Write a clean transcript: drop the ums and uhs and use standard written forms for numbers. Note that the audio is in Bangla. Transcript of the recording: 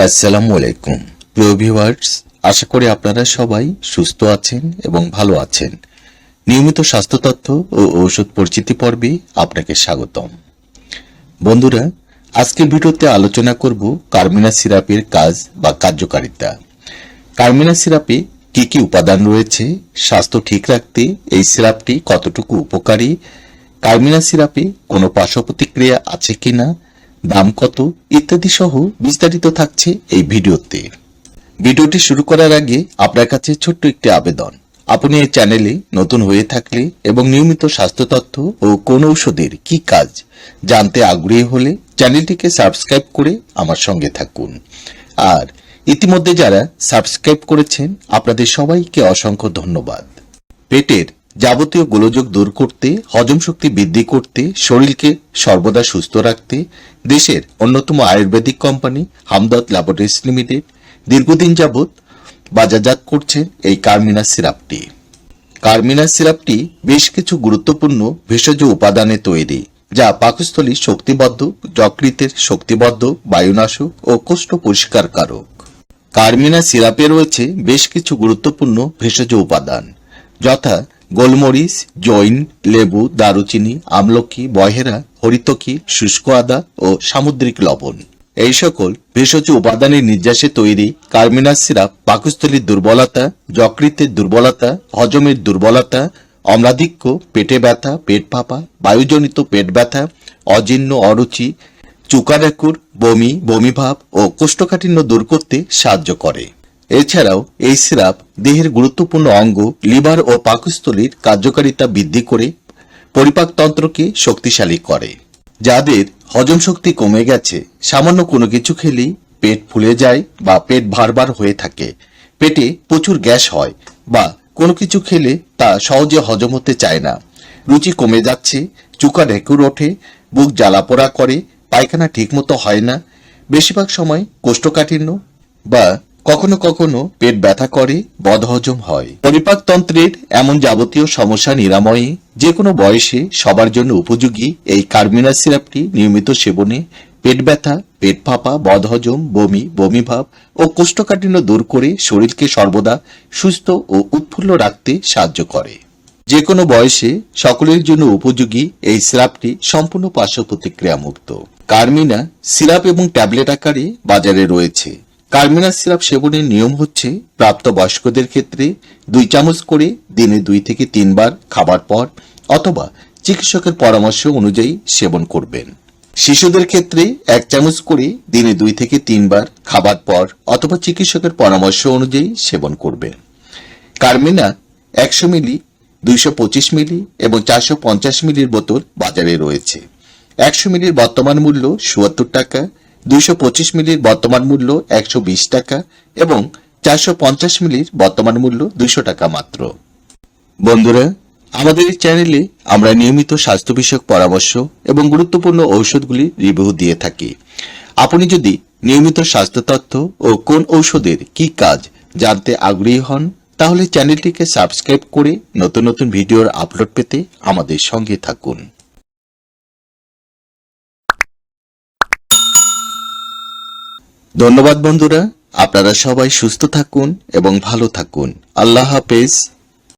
আসসালামু আলাইকুম প্রিয় ভিউয়ার্স, আশা করি আপনারা সবাই সুস্থ আছেন এবং ভালো আছেন। নিয়মিত স্বাস্থ্য তথ্য ও ঔষধ পরিচিতি পর্বে আপনাকে স্বাগতম। বন্ধুরা, আজকের ভিডিওতে আলোচনা করব কার্মিনা সিরাপের কাজ বা কার্যকারিতা। কার্মিনা সিরাপে কি কি উপাদান রয়েছে, স্বাস্থ্য ঠিক রাখতে এই সিরাপটি কতটুকু উপকারী, কার্মিনা সিরাপে কোনো পার্শ্ব প্রতিক্রিয়া আছে কিনা, দাম কত ইত্যাদি সহ বিস্তারিত থাকছে এই ভিডিওতে। ভিডিওটি শুরু করার আগে আপনার কাছে ছোট্ট একটি আবেদন, আপনি এই চ্যানেলে নতুন হয়ে থাকলে এবং নিয়মিত স্বাস্থ্য তথ্য ও কোন ঔষধের কি কাজ জানতে আগ্রহী হলে চ্যানেলটিকে সাবস্ক্রাইব করে আমার সঙ্গে থাকুন। আর ইতিমধ্যে যারা সাবস্ক্রাইব করেছেন আপনাদের সবাইকে অসংখ্য ধন্যবাদ। পেটের যাবতীয় গোলযোগ দূর করতে, হজম শক্তি বৃদ্ধি করতে, শরীরকে সর্বদা সুস্থ রাখতে দেশের অন্যতম Ayurvedic company Hamdard laboratories limited দীর্ঘদিন যাবৎ বাজারজাত করছেন এই কার্মিনা সিরাপটি। কার্মিনা সিরাপটি বেশ কিছু গুরুত্বপূর্ণ ভেষজ উপাদানে তৈরি, যা পাকস্থলী শক্তিবর্ধক, যকৃতের শক্তিবর্ধক, বায়ুনাশক ও কোষ্ঠ পরিষ্কারকারক। কার্মিনা সিরাপে রয়েছে বেশ কিছু গুরুত্বপূর্ণ ভেষজ উপাদান, যথা গোলমরিচ, জৈন, লেবু, দারুচিনি, আমলকি, বহেরা, হরিতকি, শুষ্ক আদা ও সামুদ্রিক লবণ। এই সকল ভেষজ উপাদানের নির্যাসে তৈরি কার্মিনা সিরাপ পাকস্থলীর দুর্বলতা, যকৃতের দুর্বলতা, হজমের দুর্বলতা, অম্লাধিক্য, পেটে ব্যথা, পেট ফাঁপা, বায়ুজনিত পেট ব্যথা, অজীর্ণ, অরুচি, চুকাডাকুর, বমি, বমিভাব ও কোষ্ঠকাঠিন্য দূর করতে সাহায্য করে। এছাড়াও এই সিরাপ দেহের গুরুত্বপূর্ণ অঙ্গ লিভার ও পাকস্থলীর কার্যকারিতা বৃদ্ধি করে পরিপাকতন্ত্রকে শক্তিশালী করে। যাদের হজম শক্তি কমে গেছে, সামান্য কোনো কিছু খেলেই পেট ফুলে যায় বা পেট ভারবার হয়ে থাকে, পেটে প্রচুর গ্যাস হয় বা কোনো কিছু খেলে তা সহজে হজম হতে চায় না, রুচি কমে যাচ্ছে, চুকা ঢেকুর ওঠে, বুক জ্বালাপোড়া করে, পায়খানা ঠিকমতো হয় না, বেশিরভাগ সময় কোষ্ঠকাঠিন্য বা কখনো কখনো পেট ব্যথা করে, বদহজম হয়। পরিপাকতন্ত্রের এমন যাবতীয় সমস্যা নিরাময়ে যে কোনো বয়সে সবার জন্য উপযোগী এই কার্মিনা সিরাপটি নিয়মিত সেবনে পেট ব্যথা, পেট ফাঁপা, বদহজম, বমি, বমিভাব ও কোষ্ঠকাঠিন্য দূর করে শরীরকে সর্বদা সুস্থ ও উৎফুল্ল রাখতে সাহায্য করে। যে কোনো বয়সে সকলের জন্য উপযোগী এই সিরাপটি সম্পূর্ণ পার্শ্ব প্রতিক্রিয়া মুক্ত। কার্মিনা সিরাপ এবং ট্যাবলেট আকারে বাজারে রয়েছে। কার্মিনা সিরাপ সেবনের নিয়ম হচ্ছে, প্রাপ্তবয়স্কদের ক্ষেত্রে 2 চামচ করে দিনে 2 থেকে 3 বার খাবার পর অথবা চিকিৎসকের পরামর্শ অনুযায়ী সেবন করবেন। শিশুদের ক্ষেত্রে 1 চামচ করে দিনে 2 থেকে 3 বার খাবার পর অথবা চিকিৎসকের পরামর্শ অনুযায়ী সেবন করবেন। কার্মিনা 100 মিলি, 225 মিলি এবং 450 মিলির বোতল বাজারে রয়েছে। 100 মিলির বর্তমান মূল্য ৭৪ টাকা, 225 মিলির বর্তমান মূল্য 120 টাকা এবং 450 মিলির বর্তমান মূল্য 200 টাকা মাত্র। বন্ধুরা, আমাদের এই চ্যানেলে আমরা নিয়মিত স্বাস্থ্য বিষয়ক পরামর্শ এবং গুরুত্বপূর্ণ ঔষধগুলি রিভিউ দিয়ে থাকি। আপনি যদি নিয়মিত স্বাস্থ্য তথ্য ও কোন ঔষধের কি কাজ জানতে আগ্রহী হন, তাহলে চ্যানেলটিকে সাবস্ক্রাইব করে নতুন নতুন ভিডিওর আপলোড পেতে আমাদের সঙ্গে থাকুন। ধন্যবাদ বন্ধুরা, আপনারা সবাই সুস্থ থাকুন এবং ভালো থাকুন। আল্লাহ হাফেজ।